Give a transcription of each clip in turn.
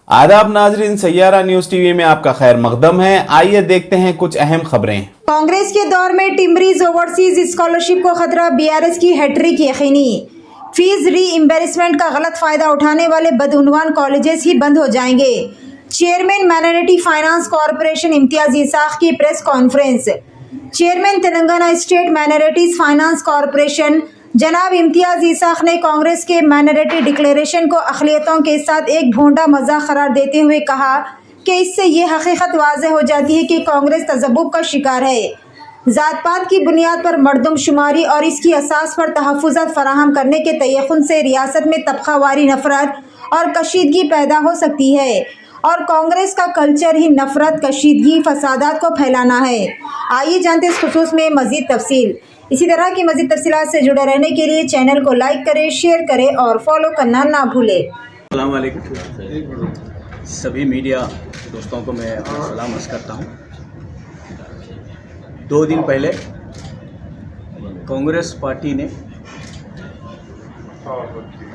आदाब नाजरीन, Saiyaara news TV में आपका खैर मकदम है। आइए देखते हैं कुछ अहम खबरें। कांग्रेस के दौर में टिम्बरीज ओवरसीज स्कॉलरशिप को खतरा, बीआरएस की हैट्रिक यकीनी। फीस री इम्बेरसमेंट का गलत फायदा उठाने वाले बदउनवान कॉलेजेस ही बंद हो जाएंगे। Chairman minority finance corporation Imtiaz Ishaq की press conference. Chairman Telangana state minorities finance corporation जनाब इम्तियाज इसाक ने कांग्रेस के माइनॉरिटी डिक्लेरेशन को अक़लियतों के साथ एक भोंडा मजाक करार देते हुए कहा कि इससे ये हकीकत वाज़ेह हो जाती है कि कांग्रेस तज़ब्बुब का शिकार है। ज़ात पात की बुनियाद पर मर्दमशुमारी और इसकी असास पर तहफ़्फ़ुज़ात फराहम करने के तयक़ुन से रियासत में तबक़ावारी नफ़रत और कशीदगी पैदा हो सकती है और कांग्रेस का कल्चर ही नफ़रत, कशीदगी, फसादात को फैलाना है। आइए जानते इस खुसूस में मज़ीद तफसील। इसी तरह की मज़ीद तफसीलात से जुड़े रहने के लिए चैनल को लाइक करें, शेयर करें और फॉलो करना ना भूलें। अस्सलाम वालेकुम सभी मीडिया दोस्तों को मैं सलाम अर्ज़ करता हूँ। 2 दिन पहले कांग्रेस पार्टी ने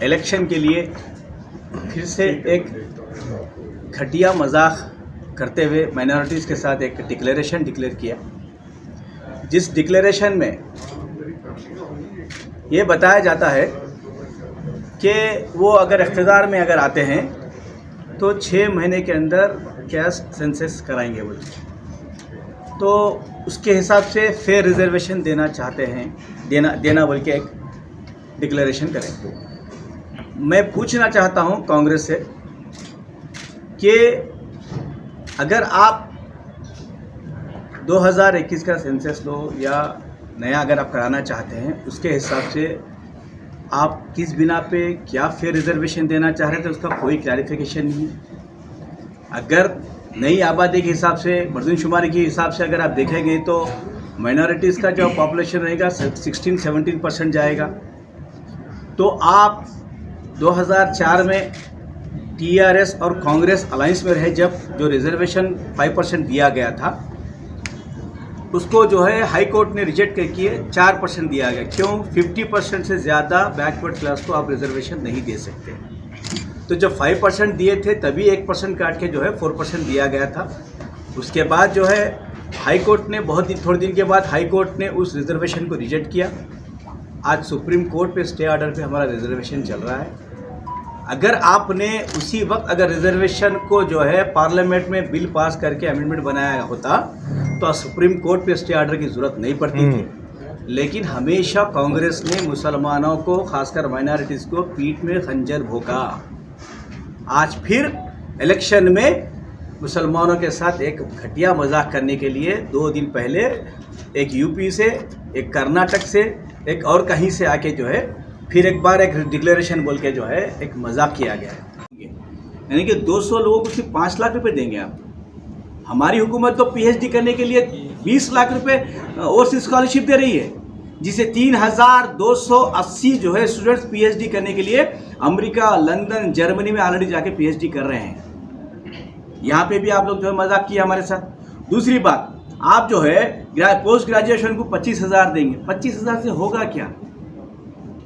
इलेक्शन के लिए फिर से एक घटिया मजाक करते हुए माइनॉरिटीज़ के साथ एक डिक्लेरेशन डिक्लेयर किया, जिस डिक्लेरेशन में ये बताया जाता है कि वो अगर इक़्तिदार में अगर आते हैं तो 6 महीने के अंदर कैस्ट सेंसस कराएंगे वो। तो उसके हिसाब से फेयर रिजर्वेशन देना चाहते हैं, देना बोल के एक डिक्लेरेशन करें। मैं पूछना चाहता हूं कांग्रेस से कि अगर आप 2021 का सेंसस लो या नया अगर आप कराना चाहते हैं, उसके हिसाब से आप किस बिना पे क्या फेयर रिजर्वेशन देना चाह रहे थे, उसका कोई क्लैरिफिकेशन नहीं है। अगर नई आबादी के हिसाब से, मर्दमशुमारी के हिसाब से अगर आप देखेंगे तो माइनॉरिटीज़ का जो पॉपुलेशन रहेगा 16-17% जाएगा। तो आप 2004 में टीआरएस और कांग्रेस अलायंस में रहे, जब जो रिजर्वेशन 5% दिया गया था उसको जो है हाई कोर्ट ने रिजेक्ट करके 4% दिया गया। क्यों? 50% से ज़्यादा बैकवर्ड क्लास को आप रिजर्वेशन नहीं दे सकते। तो जब 5% दिए थे तभी 1% काट के जो है 4% दिया गया था। उसके बाद जो है हाई कोर्ट ने थोड़े दिन के बाद हाई कोर्ट ने उस रिजर्वेशन को रिजेक्ट किया। आज सुप्रीम कोर्ट पे स्टे ऑर्डर पे हमारा रिजर्वेशन चल रहा है। अगर आपने उसी वक्त अगर रिजर्वेशन को जो है पार्लियामेंट में बिल पास करके अमेंडमेंट बनाया होता तो सुप्रीम कोर्ट पे स्टे ऑर्डर की ज़रूरत नहीं पड़ती थी। लेकिन हमेशा कांग्रेस ने मुसलमानों को, खासकर माइनॉरिटीज़ को पीठ में खंजर भोंका। आज फिर इलेक्शन में मुसलमानों के साथ एक घटिया मजाक करने के लिए 2 दिन पहले एक यूपी से, एक कर्नाटक से, एक और कहीं से आके जो है फिर एक बार एक डिक्लेरेशन बोल के जो है एक मजाक किया गया है। यानी कि 200 लोगों को सिर्फ 5 लाख रुपए देंगे आप। हमारी हुकूमत तो पीएचडी करने के लिए 20 लाख रुपए ओवरसीज स्कॉलरशिप दे रही है, जिसे 3280 जो है स्टूडेंट्स पीएचडी करने के लिए अमेरिका, लंदन, जर्मनी में ऑलरेडी जाके पीएचडी कर रहे हैं। यहाँ पे भी आप लोग जो है मजाक किया हमारे साथ। दूसरी बात, आप जो है पोस्ट ग्रेजुएशन को 25,000 देंगे। 25,000 से होगा क्या?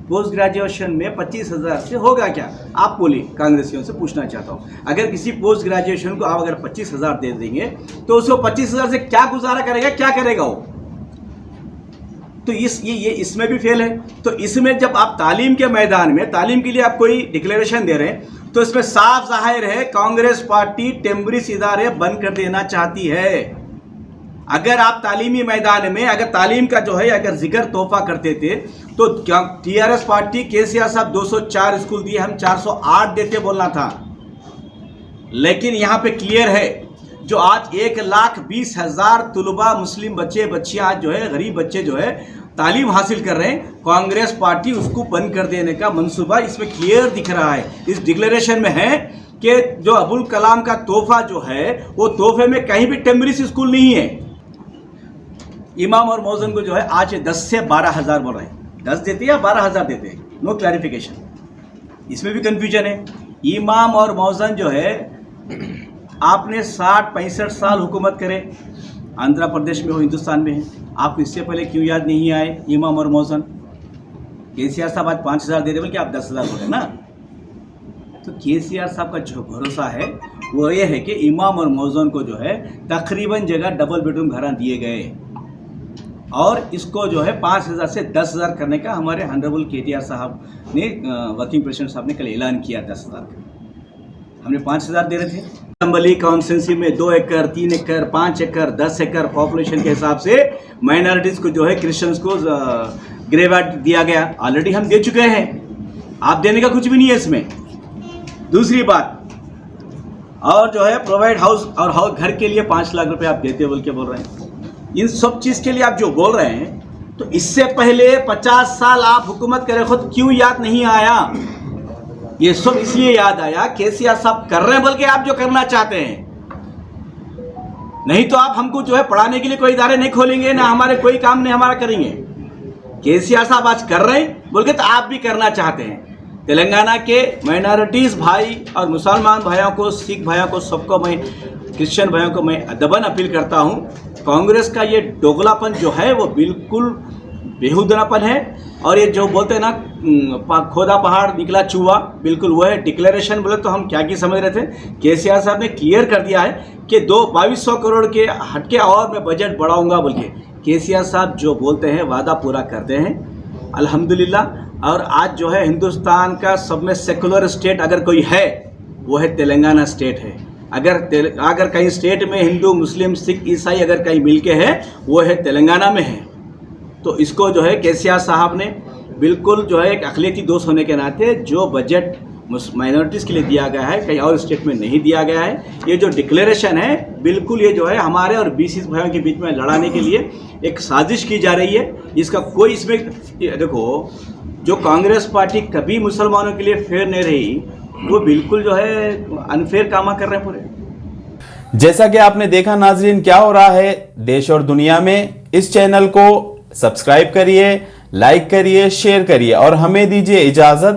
पोस्ट ग्रेजुएशन में 25,000 से होगा क्या? आप बोलिए, कांग्रेसियों से पूछना चाहता हूँ। अगर किसी पोस्ट ग्रेजुएशन को आप अगर 25,000 दे देंगे तो उसको 25,000 से क्या गुजारा करेगा, क्या करेगा वो? तो ये इसमें भी फेल है। तो इसमें जब आप तालीम के मैदान में तालीम के लिए आप कोई डिक्लेरेशन दे रहे हैं तो इसमें साफ जाहिर है कांग्रेस पार्टी टेम्बरीज इदारे बंद कर देना चाहती है। अगर आप तालीमी मैदान में अगर तालीम का जो है अगर जिक्र तोहफा करते थे तो क्या टीआरएस पार्टी केसीआर साहब 204 स्कूल दिए, हम 408 देते बोलना था। लेकिन यहाँ पे क्लियर है, जो आज 1,20,000 तुलबा मुस्लिम बच्चे बच्चियाँ आज जो है गरीब बच्चे जो है तालीम हासिल कर रहे हैं, कांग्रेस पार्टी उसको बंद कर देने का मंसूबा इसमें क्लियर दिख रहा है। इस डिक्लेरेशन में है कि जो अबुल कलाम का तोहफा जो है वो तोहफे में कहीं भी टेम्बरीज स्कूल नहीं है। इमाम और मौजन को जो है आज 10 से 12,000 बोल रहे हैं। 10 देते या 12,000 देते हैं, नो क्लैरिफिकेशन। इसमें भी कंफ्यूजन है। इमाम और मौजन जो है आपने 60-65 साल हुकूमत करे, आंध्र प्रदेश में हो, हिंदुस्तान में है, आपको इससे पहले क्यों याद नहीं आए इमाम और मौजन? केसीआर साहब आज 5,000 दे रहे, बल्कि आप 10,000 बोले ना। तो केसीआर साहब का जो भरोसा है वो ये है कि इमाम और मौज़ून को जो है तकरीबन जगह डबल बेडरूम घर दिए गए और इसको जो है 5,000 से 10,000 करने का हमारे ऑनरेबल KTR साहब ने वर्किंग प्रेसिडेंट साहब ने कल ऐलान किया। 10,000 का हमने 5,000 दे रहे थे। असम्बली कॉन्स्टिट्यूंसी में 2 एकड़ 3 एकड़ 5 एकड़ 10 एकड़ पॉपुलेशन के हिसाब से माइनॉरिटीज़ को जो है क्रिश्चियंस को ग्रेवार्ड दिया गया। ऑलरेडी हम दे चुके हैं, आप देने का कुछ भी नहीं है इसमें। दूसरी बात और जो है प्रोवाइड हाउस और घर के लिए 5 लाख रुपए आप देते बोल के बोल रहे हैं। इन सब चीज़ के लिए आप जो बोल रहे हैं तो इससे पहले 50 साल आप हुकूमत करे खुद क्यों याद नहीं आया? ये सब इसलिए याद आया KCR साहब कर रहे हैं बोल के आप जो करना चाहते हैं। नहीं तो आप हमको जो है पढ़ाने के लिए कोई इदारे नहीं खोलेंगे, ना हमारे कोई काम नहीं हमारा करेंगे। KCR साहब आज कर रहे हैं बोल के तो आप भी करना चाहते हैं। तेलंगाना के माइनॉरिटीज़ भाई और मुसलमान भाइयों को, सिख भाइयों को, सबको मैं, क्रिश्चियन भाइयों को मैं अदबन अपील करता हूँ, कांग्रेस का ये दोगलापन जो है वो बिल्कुल बेहुदनापन है। और ये जो बोलते हैं ना खोदा पहाड़ निकला चूहा, बिल्कुल वो है। डिक्लेरेशन बोले तो हम क्या की समझ रहे थे। KCR साहब ने क्लियर कर दिया है कि 2200 करोड़ के हटके और मैं बजट बढ़ाऊंगा बोल के। KCR साहब जो बोलते हैं वादा पूरा करते हैं अल्हम्दुलिल्लाह। और आज जो है हिंदुस्तान का सब में सेकुलर स्टेट अगर कोई है वो है तेलंगाना स्टेट है। अगर कहीं स्टेट में हिंदू, मुस्लिम, सिख, ईसाई अगर कहीं मिलके है वो है तेलंगाना में है। तो इसको जो है KCR साहब ने बिल्कुल जो है एक अखिलती दोस्त होने के नाते जो बजट माइनॉरिटीज़ के लिए दिया गया है कहीं और स्टेट में नहीं दिया गया है। ये जो डिक्लेरेशन है बिल्कुल ये जो है हमारे और BC भाइयों के बीच में लड़ाने के लिए एक साजिश की जा रही है। इसका कोई इसमें देखो, जो कांग्रेस पार्टी कभी मुसलमानों के लिए फेयर नहीं रही, वो बिल्कुल जो है अनफेयर काम कर रहे हैं पूरे। जैसा कि आपने देखा नाजरीन क्या हो रहा है देश और दुनिया में। इस चैनल को सब्सक्राइब करिए, लाइक करिए, शेयर करिए और हमें दीजिए इजाजत।